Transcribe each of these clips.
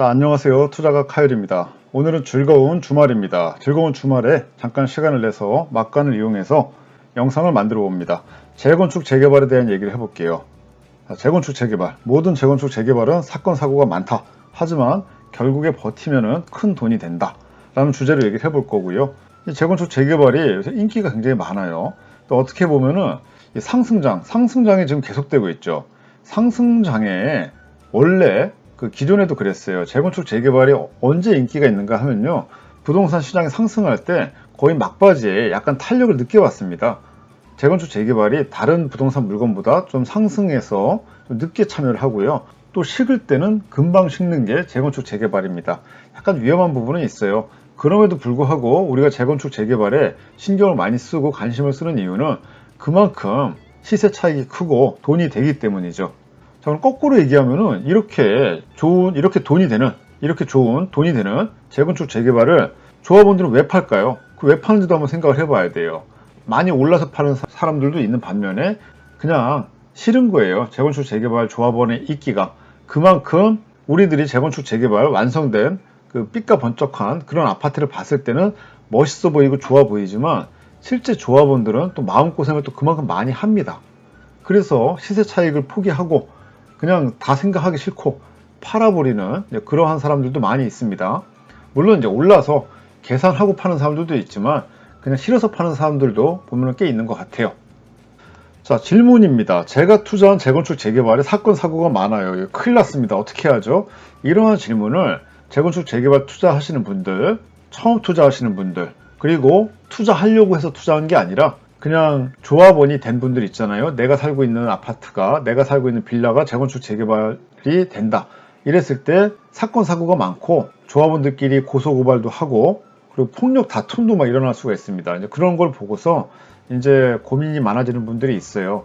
자, 안녕하세요. 투자가 카일입니다. 오늘은 즐거운 주말입니다. 즐거운 주말에 잠깐 시간을 내서 막간을 이용해서 영상을 만들어 봅니다. 재건축 재개발에 대한 얘기를 해볼게요. 자, 재건축 재개발. 모든 재건축 재개발은 사건 사고가 많다. 하지만 결국에 버티면은 큰 돈이 된다. 라는 주제로 얘기를 해볼 거고요. 이 재건축 재개발이 요새 인기가 굉장히 많아요. 또 어떻게 보면은 이 상승장이 지금 계속되고 있죠. 상승장에 원래 기존에도 그랬어요. 재건축 재개발이 언제 인기가 있는가 하면요, 부동산 시장이 상승할 때 거의 막바지에 약간 탄력을 느껴왔습니다. 재건축 재개발이 다른 부동산 물건보다 좀 상승해서 좀 늦게 참여를 하고요. 또 식을 때는 금방 식는 게 재건축 재개발입니다. 약간 위험한 부분은 있어요. 그럼에도 불구하고 우리가 재건축 재개발에 신경을 많이 쓰고 관심을 쓰는 이유는 그만큼 시세 차익이 크고 돈이 되기 때문이죠. 자, 그럼 거꾸로 얘기하면은 이렇게 좋은 돈이 되는 재건축 재개발을 조합원들은 왜 팔까요? 왜 파는지도 한번 생각을 해봐야 돼요. 많이 올라서 파는 사람들도 있는 반면에 그냥 싫은 거예요. 재건축 재개발 조합원의 있기가. 그만큼 우리들이 재건축 재개발 완성된 삐까번쩍한 그런 아파트를 봤을 때는 멋있어 보이고 좋아 보이지만 실제 조합원들은 또 마음고생을 또 그만큼 많이 합니다. 그래서 시세 차익을 포기하고 그냥 다 생각하기 싫고 팔아버리는 그러한 사람들도 많이 있습니다. 물론 이제 올라서 계산하고 파는 사람들도 있지만 그냥 싫어서 파는 사람들도 보면 꽤 있는 것 같아요. 자, 질문입니다. 제가 투자한 재건축 재개발에 사건 사고가 많아요. 큰일 났습니다. 어떻게 하죠? 이러한 질문을 재건축 재개발 투자하시는 분들, 처음 투자하시는 분들, 그리고 투자하려고 해서 투자한 게 아니라 그냥 조합원이 된 분들 있잖아요. 내가 살고 있는 아파트가, 내가 살고 있는 빌라가 재건축 재개발이 된다. 이랬을 때 사건 사고가 많고 조합원들끼리 고소고발도 하고 그리고 폭력 다툼도 막 일어날 수가 있습니다. 이제 그런 걸 보고서 이제 고민이 많아지는 분들이 있어요.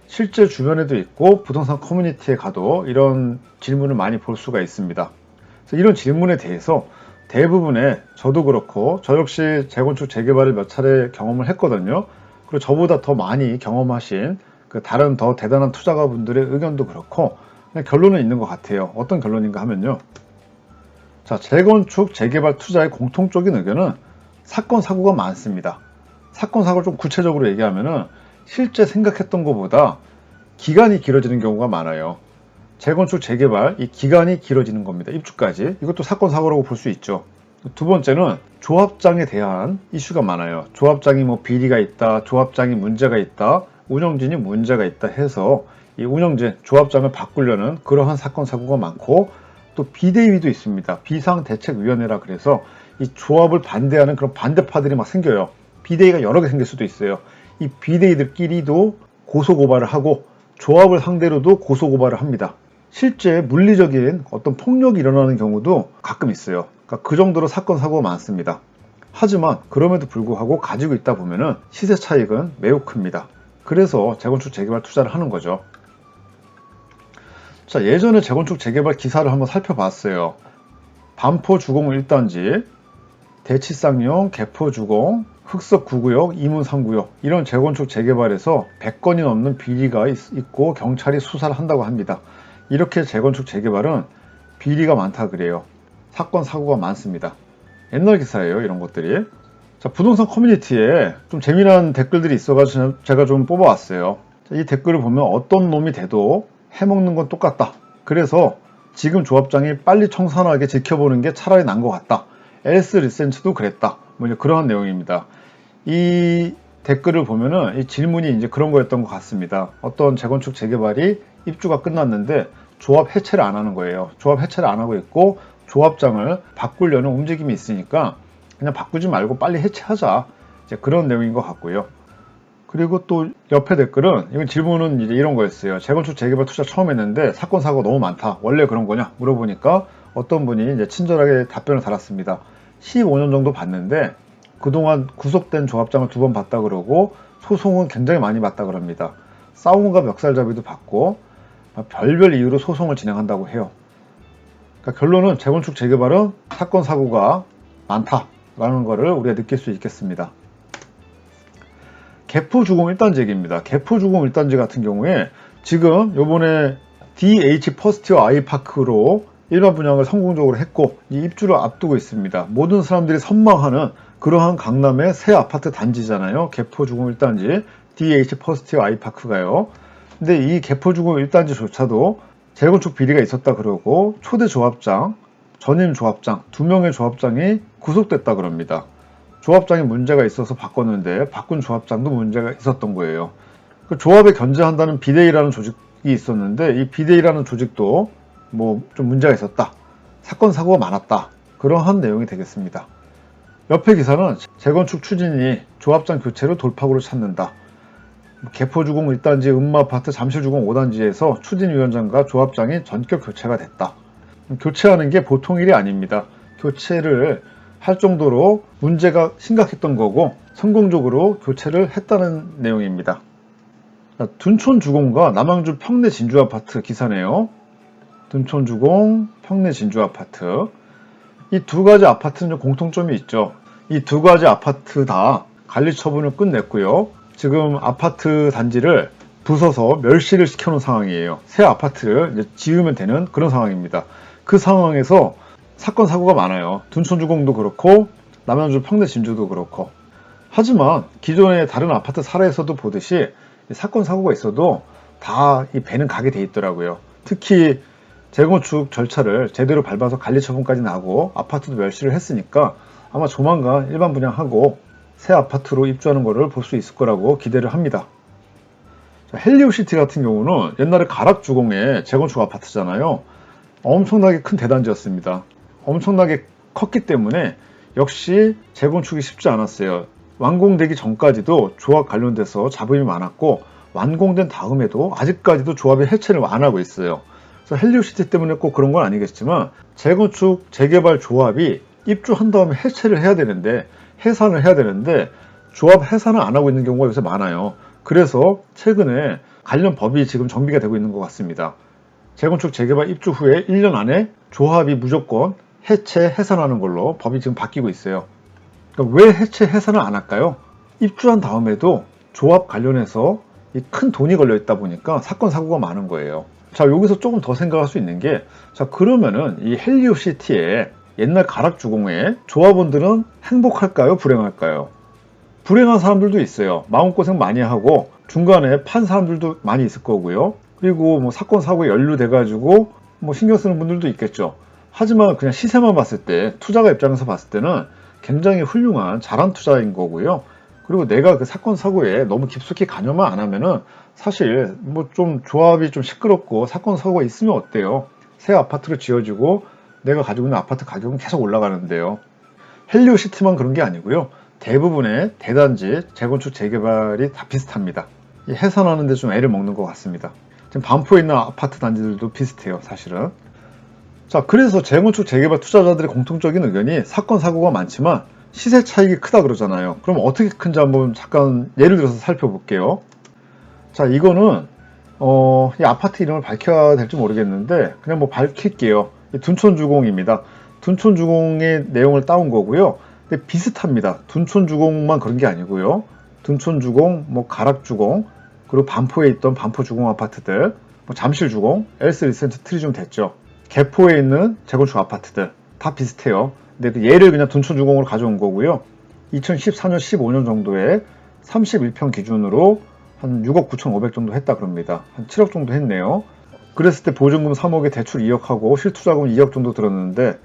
실제 주변에도 있고 부동산 커뮤니티에 가도 이런 질문을 많이 볼 수가 있습니다. 그래서 이런 질문에 대해서 대부분의, 저도 그렇고 저 역시 재건축 재개발을 몇 차례 경험을 했거든요. 그리고 저보다 더 많이 경험하신 다른 더 대단한 투자가분들의 의견도 그렇고 그냥 결론은 있는 것 같아요. 어떤 결론인가 하면요, 자, 재건축 재개발 투자의 공통적인 의견은 사건 사고가 많습니다. 사건 사고를 좀 구체적으로 얘기하면은 실제 생각했던 것보다 기간이 길어지는 경우가 많아요. 재건축 재개발, 이 기간이 길어지는 겁니다. 입주까지. 이것도 사건 사고라고 볼 수 있죠. 두 번째는 조합장에 대한 이슈가 많아요. 조합장이 비리가 있다, 조합장이 문제가 있다, 운영진이 문제가 있다 해서 이 운영진, 조합장을 바꾸려는 그러한 사건 사고가 많고, 또 비대위도 있습니다. 비상대책위원회라 그래서 이 조합을 반대하는 그런 반대파들이 막 생겨요. 비대위가 여러 개 생길 수도 있어요. 이 비대위들끼리도 고소고발을 하고 조합을 상대로도 고소고발을 합니다. 실제 물리적인 어떤 폭력이 일어나는 경우도 가끔 있어요. 그러니까 그 정도로 사건 사고가 많습니다. 하지만 그럼에도 불구하고 가지고 있다 보면은 시세 차익은 매우 큽니다. 그래서 재건축 재개발 투자를 하는 거죠. 자, 예전에 재건축 재개발 기사를 한번 살펴봤어요. 반포주공 1단지, 대치쌍용, 개포주공, 흑석 9구역, 이문 3구역 이런 재건축 재개발에서 100건이 넘는 비리가 있고 경찰이 수사를 한다고 합니다. 이렇게 재건축 재개발은 비리가 많다 그래요. 사건 사고가 많습니다. 옛날 기사예요, 이런 것들이. 자, 부동산 커뮤니티에 좀 재미난 댓글들이 있어가지고 제가 좀 뽑아왔어요. 자, 이 댓글을 보면 어떤 놈이 돼도 해먹는 건 똑같다. 그래서 지금 조합장이 빨리 청산하게 지켜보는 게 차라리 난 것 같다. 엘스 리센츠도 그랬다. 이제 그러한 내용입니다. 이 댓글을 보면은 이 질문이 이제 그런 거였던 것 같습니다. 어떤 재건축 재개발이 입주가 끝났는데 조합 해체를 안 하는 거예요. 조합 해체를 안 하고 있고 조합장을 바꾸려는 움직임이 있으니까 그냥 바꾸지 말고 빨리 해체하자. 이제 그런 내용인 것 같고요. 그리고 또 옆에 댓글은, 이건 질문은 이제 이런 거였어요. 재건축 재개발 투자 처음 했는데 사건 사고 너무 많다. 원래 그런 거냐? 물어보니까 어떤 분이 이제 친절하게 답변을 달았습니다. 15년 정도 봤는데 그동안 구속된 조합장을 2번 봤다 그러고 소송은 굉장히 많이 봤다 그럽니다. 싸움과 멱살잡이도 받고 별별 이유로 소송을 진행한다고 해요. 그러니까 결론은 재건축 재개발은 사건 사고가 많다라는 것을 우리가 느낄 수 있겠습니다. 개포주공 1단지 얘기입니다. 개포주공 1단지 같은 경우에 지금 요번에 DH 퍼스트와 아이파크로 일반 분양을 성공적으로 했고 이 입주를 앞두고 있습니다. 모든 사람들이 선망하는 그러한 강남의 새 아파트 단지잖아요. 개포주공 1단지 DH 퍼스트 아이파크가요. 근데 이 개포주공 1단지조차도 재건축 비리가 있었다 그러고 초대 조합장, 전임 조합장 2명의 조합장이 구속됐다 그럽니다. 조합장이 문제가 있어서 바꿨는데 바꾼 조합장도 문제가 있었던 거예요. 그 조합에 견제한다는 비대위라는 조직이 있었는데 이 비대위라는 조직도 뭐 좀 문제가 있었다. 사건 사고가 많았다. 그러한 내용이 되겠습니다. 옆에 기사는 재건축 추진이 조합장 교체로 돌파구를 찾는다. 개포주공 1단지 음마아파트 잠실주공 5단지에서 추진위원장과 조합장이 전격 교체가 됐다. 교체하는 게 보통 일이 아닙니다. 교체를 할 정도로 문제가 심각했던 거고 성공적으로 교체를 했다는 내용입니다. 둔촌주공과 남양주 평내 진주아파트 기사네요. 둔촌주공, 평내 진주아파트. 이 두 가지 아파트는 공통점이 있죠. 이 두 가지 아파트 다 관리 처분을 끝냈고요. 지금 아파트 단지를 부숴서 멸실을 시켜놓은 상황이에요. 새 아파트를 이제 지으면 되는 그런 상황입니다. 그 상황에서 사건 사고가 많아요. 둔촌주공도 그렇고 남양주 평내 진주도 그렇고. 하지만 기존의 다른 아파트 사례에서도 보듯이 사건 사고가 있어도 다 이 배는 가게 돼 있더라고요. 특히 재건축 절차를 제대로 밟아서 관리 처분까지 나고 아파트도 멸실을 했으니까 아마 조만간 일반 분양하고 새 아파트로 입주하는 것을 볼 수 있을 거라고 기대를 합니다. 헬리오시티 같은 경우는 옛날에 가락주공의 재건축 아파트잖아요. 엄청나게 큰 대단지였습니다. 엄청나게 컸기 때문에 역시 재건축이 쉽지 않았어요. 완공되기 전까지도 조합 관련돼서 잡음이 많았고 완공된 다음에도 아직까지도 조합의 해체를 안 하고 있어요. 그래서 헬리오시티 때문에 꼭 그런 건 아니겠지만 재건축 재개발 조합이 입주한 다음에 해체를 해야 되는데 해산을 해야 되는데 조합 해산을 안 하고 있는 경우가 요새 많아요. 그래서 최근에 관련 법이 지금 정비가 되고 있는 것 같습니다. 재건축 재개발 입주 후에 1년 안에 조합이 무조건 해체 해산하는 걸로 법이 지금 바뀌고 있어요. 그러니까 왜 해체 해산을 안 할까요? 입주한 다음에도 조합 관련해서 큰 돈이 걸려 있다 보니까 사건 사고가 많은 거예요. 자, 여기서 조금 더 생각할 수 있는 게, 자, 그러면은 이 헬리오시티의 옛날 가락주공의 조합원들은 행복할까요? 불행할까요? 불행한 사람들도 있어요. 마음고생 많이 하고 중간에 판 사람들도 많이 있을 거고요. 그리고 뭐 사건 사고에 연루돼가지고 뭐 신경 쓰는 분들도 있겠죠. 하지만 그냥 시세만 봤을 때, 투자가 입장에서 봤을 때는 굉장히 훌륭한 잘한 투자인 거고요. 그리고 내가 그 사건 사고에 너무 깊숙이 관여만 안 하면은 사실 뭐 좀 조합이 좀 시끄럽고 사건 사고가 있으면 어때요? 새 아파트로 지어지고 내가 가지고 있는 아파트 가격은 계속 올라가는데요. 헬리오시티만 그런 게 아니고요. 대부분의 대단지 재건축 재개발이 다 비슷합니다. 해산하는 데 좀 애를 먹는 것 같습니다. 지금 반포에 있는 아파트 단지들도 비슷해요, 사실은. 자, 그래서 재건축 재개발 투자자들의 공통적인 의견이 사건 사고가 많지만 시세 차익이 크다 그러잖아요. 그럼 어떻게 큰지 한번 잠깐 예를 들어서 살펴볼게요. 자, 이거는 이 아파트 이름을 밝혀야 될지 모르겠는데 그냥 뭐 밝힐게요. 둔촌주공입니다. 둔촌주공의 내용을 따온 거고요. 근데 비슷합니다. 둔촌주공만 그런 게 아니고요. 둔촌주공, 뭐 가락주공, 그리고 반포에 있던 반포주공 아파트들, 뭐 잠실주공, 엘스 리센트 트리즘 됐죠. 개포에 있는 재건축 아파트들 다 비슷해요. 근데 그 예를 그냥 둔촌주공으로 가져온 거고요. 2014년, 15년 정도에 31평 기준으로 한 6억 9,500 정도 했다 그럽니다. 한 7억 정도 했네요. 그랬을 때 보증금 3억에 대출 2억하고 실투자금 2억 정도 들었는데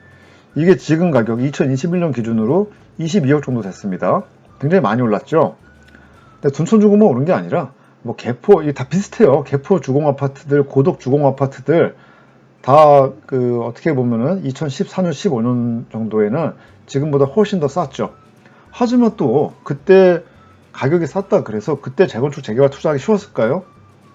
이게 지금 가격 2021년 기준으로 22억 정도 됐습니다. 굉장히 많이 올랐죠. 근데 둔촌주공만 오른 게 아니라 뭐 개포, 이게 다 비슷해요. 개포 주공 아파트들, 고덕 주공 아파트들 다 그 어떻게 보면은 2014년, 15년 정도에는 지금보다 훨씬 더 쌌죠. 하지만 또 그때 가격이 쌌다 그래서 그때 재건축 재개발 투자하기 쉬웠을까요?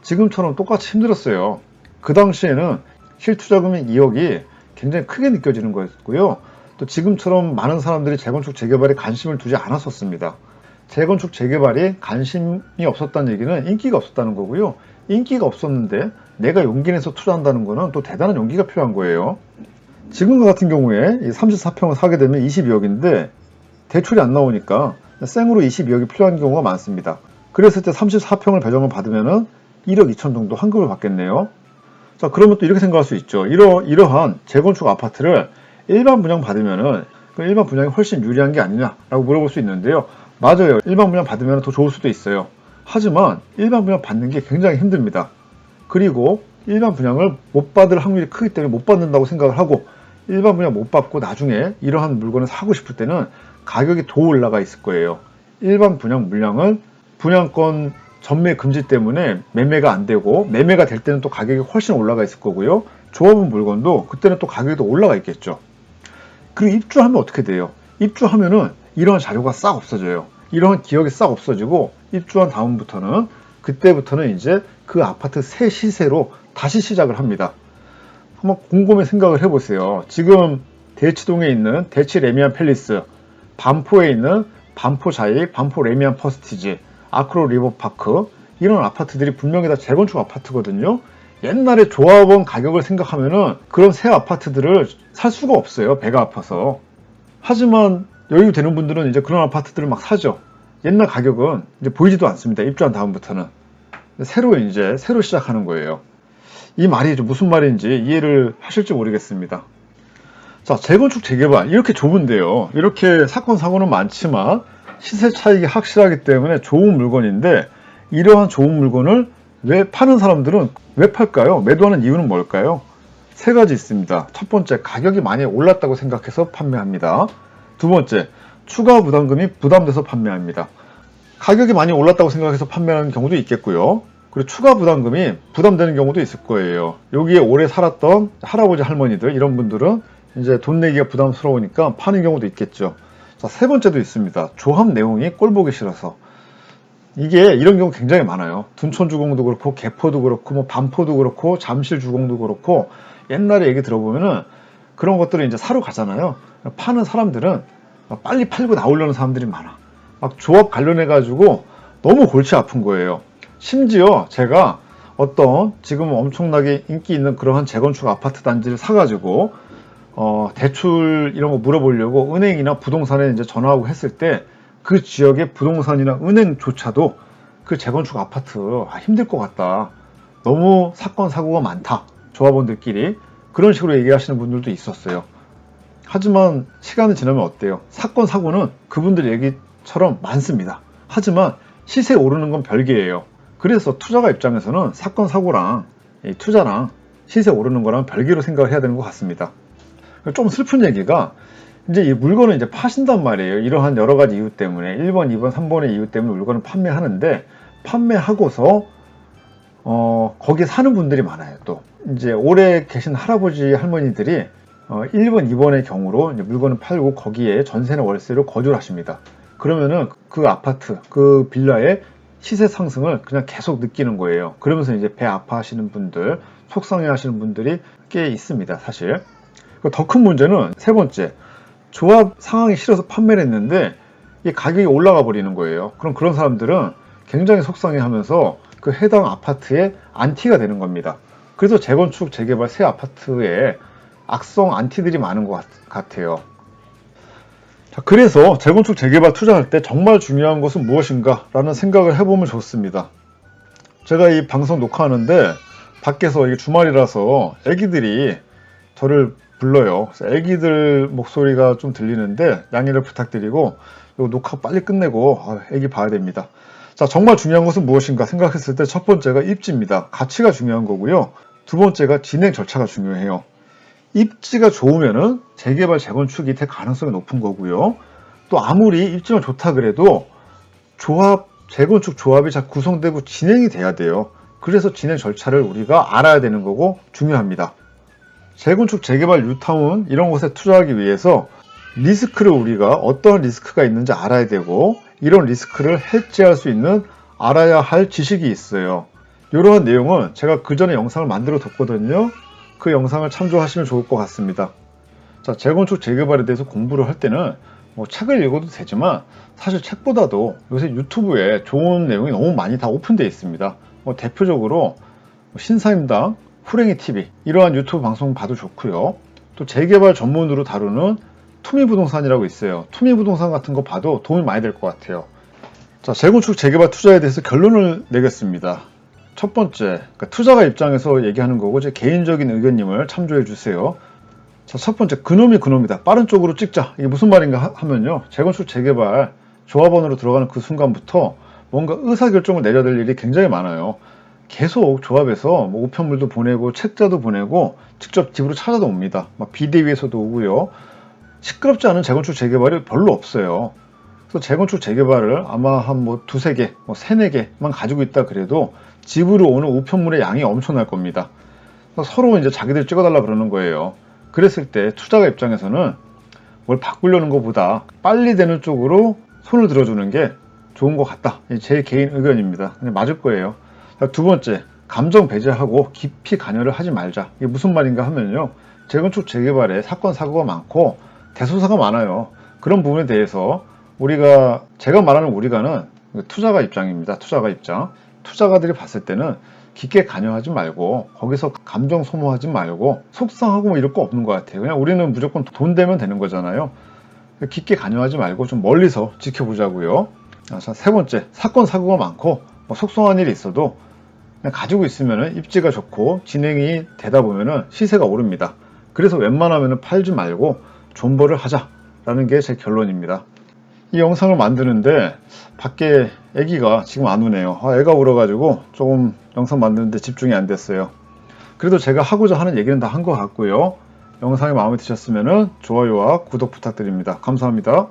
지금처럼 똑같이 힘들었어요. 그 당시에는 실투자금이 2억이 굉장히 크게 느껴지는 거였고요. 또 지금처럼 많은 사람들이 재건축 재개발에 관심을 두지 않았었습니다. 재건축 재개발이 관심이 없었다는 얘기는 인기가 없었다는 거고요. 인기가 없었는데 내가 용기 내서 투자한다는 거는 또 대단한 용기가 필요한 거예요. 지금 같은 경우에 이 34평을 사게 되면 22억인데 대출이 안 나오니까 생으로 22억이 필요한 경우가 많습니다. 그랬을 때 34평을 배정을 받으면 1억 2천 정도 환급을 받겠네요. 자, 그러면 또 이렇게 생각할 수 있죠. 이러한 재건축 아파트를 일반 분양 받으면은 그 일반 분양이 훨씬 유리한 게 아니냐라고 물어볼 수 있는데요. 맞아요. 일반 분양 받으면 더 좋을 수도 있어요. 하지만 일반 분양 받는 게 굉장히 힘듭니다. 그리고 일반 분양을 못 받을 확률이 크기 때문에 못 받는다고 생각을 하고, 일반 분양 못 받고 나중에 이러한 물건을 사고 싶을 때는 가격이 더 올라가 있을 거예요. 일반 분양 물량은 분양권 전매 금지 때문에 매매가 안 되고, 매매가 될 때는 또 가격이 훨씬 올라가 있을 거고요. 조합원 물건도 그때는 또 가격이 더 올라가 있겠죠. 그리고 입주하면 어떻게 돼요? 입주하면은 이러한 자료가 싹 없어져요. 이러한 기억이 싹 없어지고, 입주한 다음부터는 그때부터는 이제 그 아파트 새 시세로 다시 시작을 합니다. 한번 곰곰이 생각을 해보세요. 지금 대치동에 있는 대치 레미안 팰리스, 반포에 있는 반포 자이, 반포 레미안 퍼스티지, 아크로 리버파크, 이런 아파트들이 분명히 다 재건축 아파트거든요. 옛날에 조합원 가격을 생각하면은 그런 새 아파트들을 살 수가 없어요. 배가 아파서. 하지만 여유 되는 분들은 이제 그런 아파트들을 막 사죠. 옛날 가격은 이제 보이지도 않습니다. 입주한 다음부터는. 새로 시작하는 거예요. 이 말이 무슨 말인지 이해를 하실지 모르겠습니다. 자, 재건축 재개발 이렇게 좁은데요. 이렇게 사건 사고는 많지만 시세 차익이 확실하기 때문에 좋은 물건인데, 이러한 좋은 물건을 왜 파는 사람들은 왜 팔까요? 매도하는 이유는 뭘까요? 세 가지 있습니다. 첫 번째, 가격이 많이 올랐다고 생각해서 판매합니다. 두 번째, 추가 부담금이 부담돼서 판매합니다. 가격이 많이 올랐다고 생각해서 판매하는 경우도 있겠고요. 그리고 추가 부담금이 부담되는 경우도 있을 거예요. 여기에 오래 살았던 할아버지 할머니들, 이런 분들은 이제 돈 내기가 부담스러우니까 파는 경우도 있겠죠. 자, 세 번째도 있습니다. 조합 내용이 꼴보기 싫어서. 이게 이런 경우 굉장히 많아요. 둔촌주공도 그렇고, 개포도 그렇고, 뭐 반포도 그렇고, 잠실주공도 그렇고, 옛날에 얘기 들어보면은 그런 것들을 이제 사러 가잖아요. 파는 사람들은 빨리 팔고 나오려는 사람들이 많아. 막 조합 관련해가지고 너무 골치 아픈 거예요. 심지어 제가 어떤 지금 엄청나게 인기 있는 그러한 재건축 아파트 단지를 사가지고 대출 이런 거 물어보려고 은행이나 부동산에 이제 전화하고 했을 때, 그 지역의 부동산이나 은행조차도 그 재건축 아파트 힘들 것 같다, 너무 사건 사고가 많다, 조합원들끼리 그런 식으로 얘기하시는 분들도 있었어요. 하지만 시간이 지나면 어때요? 사건 사고는 그분들 얘기처럼 많습니다. 하지만 시세 오르는 건 별개예요. 그래서 투자가 입장에서는 사건 사고랑 투자랑 시세 오르는 거랑 별개로 생각을 해야 되는 것 같습니다. 좀 슬픈 얘기가, 이제 이 물건을 이제 파신단 말이에요. 이러한 여러 가지 이유 때문에, 1번, 2번, 3번의 이유 때문에 물건을 판매하는데, 판매하고서 거기에 사는 분들이 많아요. 또 이제 오래 계신 할아버지 할머니들이 1번, 2번의 경우로 이제 물건을 팔고 거기에 전세나 월세로 거주를 하십니다. 그러면은 그 아파트, 그 빌라의 시세 상승을 그냥 계속 느끼는 거예요. 그러면서 이제 배 아파하시는 분들, 속상해 하시는 분들이 꽤 있습니다, 사실. 더 큰 문제는 세 번째, 조합 상황이 싫어서 판매를 했는데 이 가격이 올라가 버리는 거예요. 그럼 그런 사람들은 굉장히 속상해 하면서 그 해당 아파트에 안티가 되는 겁니다. 그래서 재건축, 재개발, 새 아파트에 악성 안티들이 많은 것 같아요. 자, 그래서 재건축, 재개발 투자할 때 정말 중요한 것은 무엇인가 라는 생각을 해보면 좋습니다. 제가 이 방송 녹화하는데 밖에서 이게 주말이라서 애기들이 저를 불러요. 그래서 애기들 목소리가 좀 들리는데 양해를 부탁드리고 이 녹화 빨리 끝내고 애기 봐야 됩니다. 자, 정말 중요한 것은 무엇인가 생각했을 때 첫 번째가 입지입니다. 가치가 중요한 거고요. 두 번째가 진행 절차가 중요해요. 입지가 좋으면은 재개발, 재건축이 될 가능성이 높은 거고요. 또 아무리 입지만 좋다 그래도 재건축 조합이 잘 구성되고 진행이 돼야 돼요. 그래서 진행 절차를 우리가 알아야 되는 거고 중요합니다. 재건축, 재개발, 뉴타운 이런 곳에 투자하기 위해서 리스크를 우리가 어떠한 리스크가 있는지 알아야 되고, 이런 리스크를 해지할 수 있는 알아야 할 지식이 있어요. 이러한 내용은 제가 그 전에 영상을 만들어 뒀거든요. 그 영상을 참조하시면 좋을 것 같습니다. 자, 재건축, 재개발에 대해서 공부를 할 때는 뭐 책을 읽어도 되지만 사실 책보다도 요새 유튜브에 좋은 내용이 너무 많이 다 오픈되어 있습니다. 대표적으로 신사임당, 후랭이TV 이러한 유튜브 방송 봐도 좋고요. 또 재개발 전문으로 다루는 투미부동산이라고 있어요. 투미부동산 같은 거 봐도 도움이 많이 될 것 같아요. 자, 재건축, 재개발 투자에 대해서 결론을 내겠습니다. 첫 번째, 그러니까 투자가 입장에서 얘기하는 거고 제 개인적인 의견님을 참조해 주세요. 자, 첫 번째, 그놈이다. 빠른 쪽으로 찍자. 이게 무슨 말인가 하면요. 재건축 재개발 조합원으로 들어가는 그 순간부터 뭔가 의사결정을 내려야 될 일이 굉장히 많아요. 계속 조합에서 뭐 우편물도 보내고 책자도 보내고 직접 집으로 찾아도 옵니다. 막 비대위에서도 오고요. 시끄럽지 않은 재건축 재개발이 별로 없어요. 그래서 재건축 재개발을 아마 한 뭐 두세 개, 뭐 세네 개만 가지고 있다 그래도 집으로 오는 우편물의 양이 엄청날 겁니다. 서로 이제 자기들 찍어달라 그러는 거예요. 그랬을 때 투자가 입장에서는 뭘 바꾸려는 것보다 빨리 되는 쪽으로 손을 들어주는 게 좋은 것 같다. 제 개인 의견입니다. 근데 맞을 거예요. 두 번째, 감정 배제하고 깊이 관여를 하지 말자. 이게 무슨 말인가 하면요. 재건축 재개발에 사건 사고가 많고 대소사가 많아요. 그런 부분에 대해서 제가 말하는 우리가는 투자가 입장입니다. 투자가 입장. 투자가들이 봤을 때는 깊게 관여하지 말고 거기서 감정 소모하지 말고 속상하고 뭐 이럴 거 없는 것 같아요. 그냥 우리는 무조건 돈 되면 되는 거잖아요. 깊게 관여하지 말고 좀 멀리서 지켜보자고요. 자, 세 번째, 사건 사고가 많고 뭐 속상한 일이 있어도 그냥 가지고 있으면 입지가 좋고 진행이 되다 보면 시세가 오릅니다. 그래서 웬만하면 팔지 말고 존버를 하자라는 게 제 결론입니다. 이 영상을 만드는데 밖에 애기가 지금 안 우네요. 애가 울어가지고 조금 영상 만드는데 집중이 안 됐어요. 그래도 제가 하고자 하는 얘기는 다 한 것 같고요. 영상이 마음에 드셨으면 좋아요와 구독 부탁드립니다. 감사합니다.